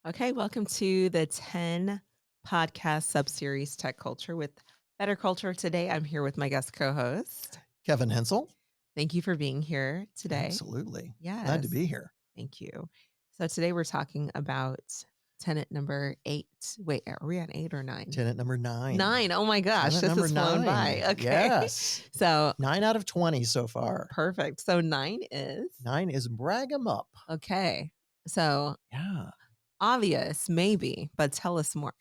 Okay, welcome to the 10 podcast subseries Tech Culture with BetterCulture. Today, I'm here with my guest co-host. Kevin Hensel. Thank you for being here today. Absolutely. Glad to Yes, be here. thank you. So today we're talking about Tenet number 8. Wait, are we on 8 or 9? Tenet number 9. 9. Oh my gosh, Tenet this number has flown 9. by. Okay. Yes. So 9 out of 20 so far. perfect. So 9 is 9 is brag 'em up. okay. So Yeah. obvious, maybe, but tell us more.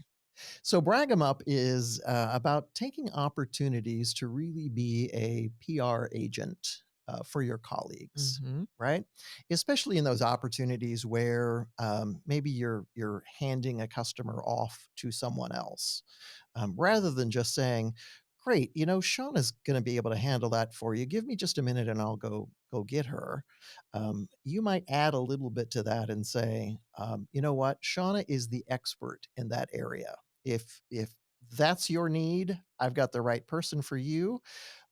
So brag 'em up is about taking opportunities to really be a PR agent for your colleagues, Mhm. right? Especially in those opportunities where maybe you're handing a customer off to someone else, rather than just saying, "Great, Shauna's going to be able to handle that for you. Give me just a minute, and I'll go get her." You might add a little bit to that and say, "You know what? Shauna is the expert in that area. If that's your need, I've got the right person for you.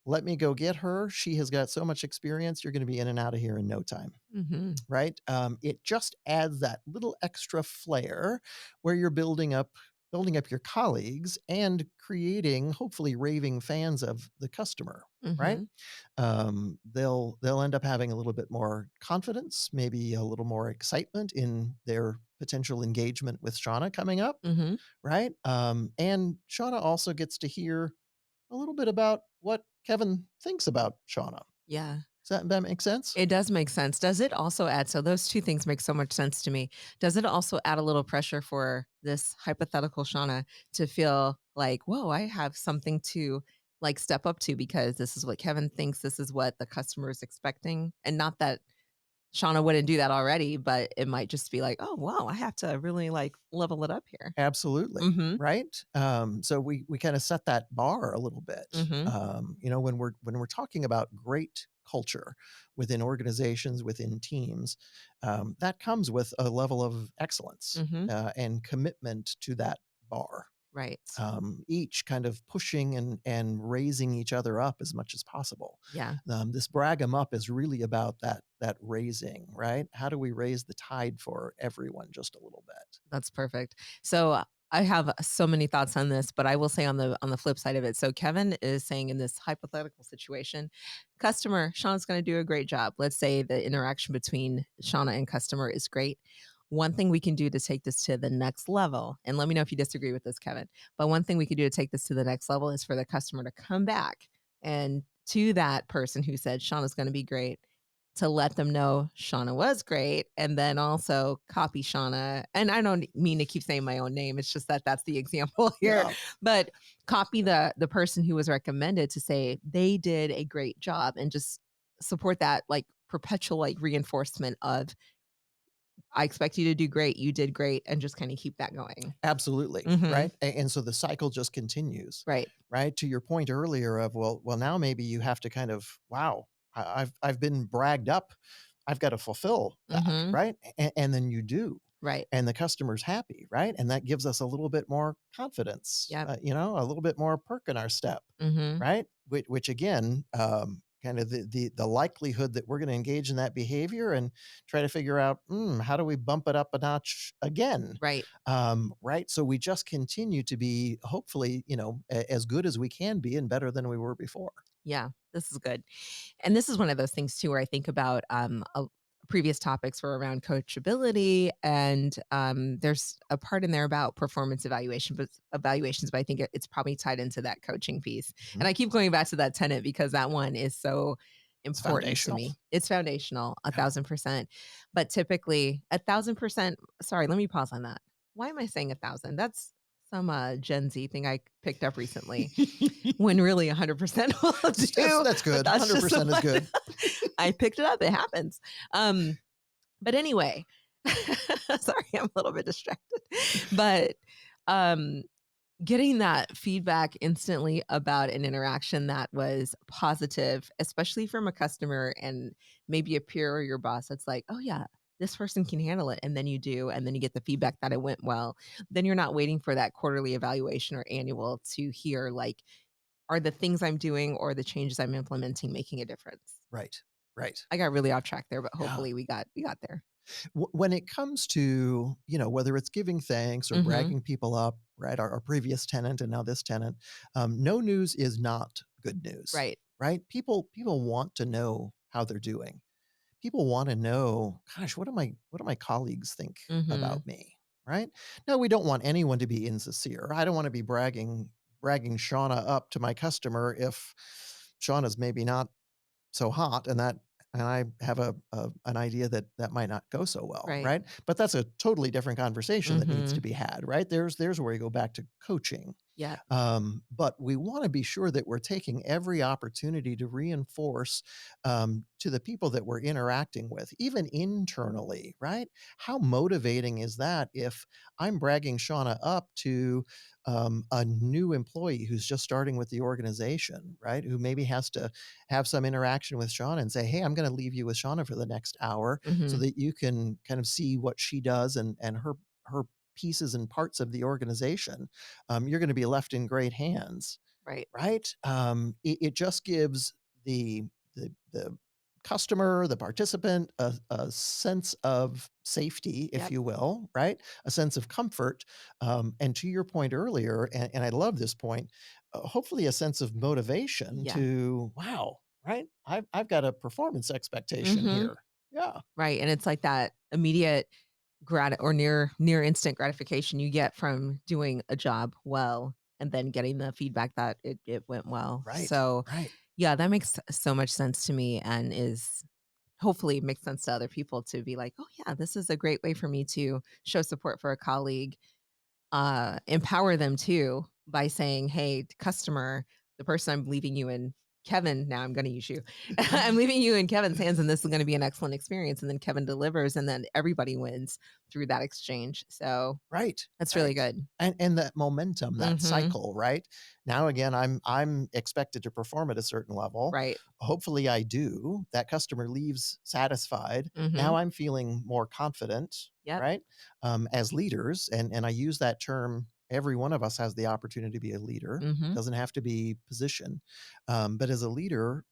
Let me go get her. She has got so much experience. You're going to be in and out of here in no time." Mhm. Right? It just adds that little extra flair where you're building up your colleagues and creating hopefully raving fans of the customer. Right? Mhm. They'll end up having a little bit more confidence, maybe a little more excitement in their potential engagement with Shauna coming up. Mhm. Right? And Shauna also gets to hear a little bit about what Kevin thinks about Shauna. Yeah. Does that make sense? It does make sense. Does it also add, so those two things make so much sense to me. Does it also add a little pressure for this hypothetical Shauna to feel like, whoa, I have something to like step up to because this is what Kevin thinks, this is what the customer is expecting. And not that Shauna wouldn't do that already, but it might just be like, oh wow, I have to really like level it up here. Absolutely. Mm-hmm. Right. So we kind of set that bar a little bit. Mm-hmm. When we're talking about great culture within organizations, within teams, that comes with a level of excellence Mm-hmm. and commitment to that bar. Right. Each kind of pushing and raising each other up as much as possible. Yeah. This brag 'em up is really about that raising, right? How do we raise the tide for everyone just a little bit? That's perfect. So I have so many thoughts on this, but I will say on the flip side of it. So Kevin is saying in this hypothetical situation, customer, Shauna's going to do a great job. Let's say the interaction between Shauna and customer is great. One thing we can do to take this to the next level, and let me know if you disagree with this, Kevin, but one thing we could do to take this to the next level is for the customer to come back and to that person who said Shauna's going to be great to let them know Shauna was great and then also copy Shauna. And I don't mean to keep saying my own name. It's just that that's the example here. Yeah. But copy the person who was recommended to say they did a great job and just support that like perpetual like reinforcement of I expect you to do great. You did great and just kind of keep that going. Absolutely. Mhm. Right. And so the cycle just continues. Right. Right. To your point earlier of, well, now maybe you have to kind of, wow, I've been bragged up. I've got to fulfill that. Mhm. Right. And then you do. Right. And the customer's happy. Right. And that gives us a little bit more confidence, Yep. a little bit more perk in our step. Mhm. Right. Which again, kind of the likelihood that we're going to engage in that behavior and try to figure out how do we bump it up a notch again. Right. Right. So we just continue to be hopefully, as good as we can be and better than we were before. Yeah, this is good. And this is one of those things too where I think about previous topics were around coachability and there's a part in there about performance evaluations, but I think it's probably tied into that coaching piece. Mhm. And I keep going back to that Tenet because that one is so It's important to foundational. me. It's foundational, Yeah. 1,000%. But typically 1,000%, sorry, let me pause on that. Why am I saying 1,000? That's some Gen Z thing I picked up recently when really 100% will do. That's But good. that's just 100% is what good. I picked it up. It happens. But anyway, sorry, I'm a little bit distracted. But um, getting that feedback instantly about an interaction that was positive, especially from a customer and maybe a peer or your boss, that's like, oh yeah, this person can handle it. And then you do, and then you get the feedback that it went well. Then you're not waiting for that quarterly evaluation or annual to hear like, are the things I'm doing or the changes I'm implementing making a difference? Right. Right. I got really off track there, but Yeah. hopefully we got there. When it comes to, whether it's giving thanks or Mhm. bragging people up, right? Our previous tenant and now this tenant, no news is not good news, Right. right? People want to know how they're doing. People want to know, gosh, what do my colleagues think Mhm. about me, right? Now we don't want anyone to be insincere. I don't want to be bragging Shauna up to my customer if Shauna's maybe not so hot and I have an idea that that might not go so well, Right. right? But that's a totally different conversation that needs to Mhm. be had, right? There's where you go back to coaching. Yep. But we want to be sure that we're taking every opportunity to reinforce to the people that we're interacting with, even internally, right? How motivating is that if I'm bragging Shauna up to a new employee who's just starting with the organization, right? Who maybe has to have some interaction with Shauna and say, hey, I'm going to leave you with Shauna for the next hour so Mhm. that you can kind of see what she does and her pieces and parts of the organization. You're going to be left in great hands, Right. right? It just gives the customer, the participant, a sense of safety, if Yep. you will, right? A sense of comfort, and to your point earlier, and I love this point. Hopefully, a sense of motivation Yeah. to wow, right? I've got a performance expectation Mhm. here. Yeah, Right, and it's like that immediate or near instant gratification you get from doing a job well and then getting the feedback that it went well. right, So, right, yeah, that makes so much sense to me and is hopefully makes sense to other people to be like, "Oh, yeah, this is a great way for me to show support for a colleague." Empower them too by saying, "Hey, customer, the person I'm leaving you in Kevin, now I'm gonna use you. I'm leaving you in Kevin's hands, and this is gonna be an excellent experience." And then Kevin delivers, and then everybody wins through that exchange. So right, that's really right. good. And that momentum, that Mhm. cycle, right? Now again, I'm expected to perform at a certain level. Right. Hopefully I do. That customer leaves satisfied. Mhm. Now I'm feeling more confident, Yep. right? As leaders, and I use that term. Every one of us has the opportunity to be a leader. Mhm. Doesn't have to be position, but as a leader,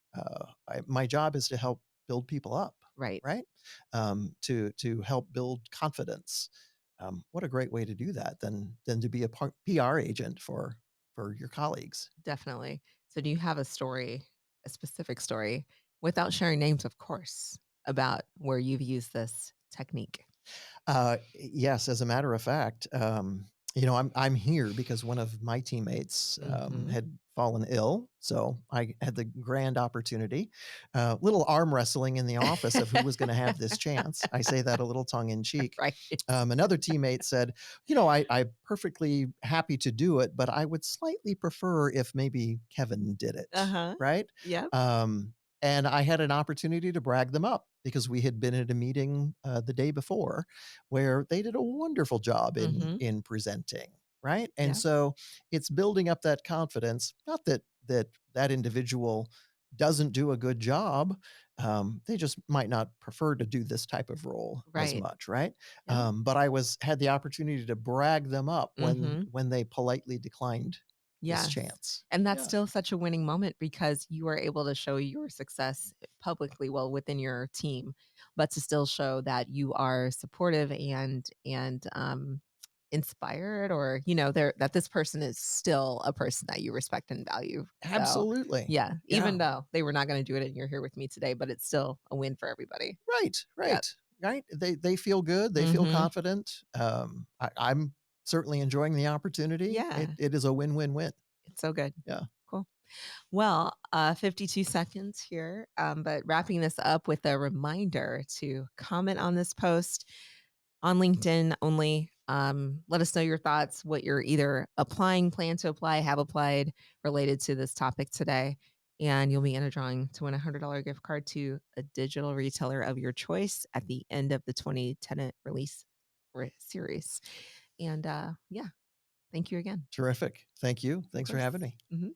my job is to help build people up, Right. right? To help build confidence. What a great way to do that than to be a PR agent for your colleagues. Definitely. So do you have a specific story, without sharing names, of course, about where you've used this technique? Yes, as a matter of fact, I'm here because one of my teammates Mhm. had fallen ill, so I had the grand opportunity, little arm wrestling in the office of who was going to have this chance. I say that a little tongue in cheek. Right. Another teammate said, I'm perfectly happy to do it, but I would slightly prefer if maybe Kevin did it, Uh-huh. right? Yep. Um, and I had an opportunity to brag them up because we had been at a meeting the day before where they did a wonderful job Mhm. in presenting, right? And Yeah. so it's building up that confidence. Not that individual doesn't do a good job. They just might not prefer to do this type of role as Right. much, right? Yep. But I was had the opportunity to brag them up Mhm. when they politely declined this Yes. chance. And that's Yeah, still such a winning moment because you are able to show your success publicly, well, within your team, but to still show that you are supportive and inspired, or, there that this person is still a person that you respect and value. So, absolutely. yeah, Yeah. even though they were not gonna do it and you're here with me today, but it's still a win for everybody. Right, Yep. right, right. They feel good. They feel Mhm. confident. I'm certainly enjoying the opportunity. It Yeah. it is a win-win-win. It's so good. Yeah. Cool. Well, 52 seconds here, but wrapping this up with a reminder to comment on this post on LinkedIn only. Let us know your thoughts, what you're either applying, plan to apply, have applied related to this topic today. And you'll be in a drawing to win a $100 gift card to a digital retailer of your choice at the end of the 20 tenant release series. And yeah, thank you again. Terrific. Thank you. Of Thanks for course. having me. Mhm.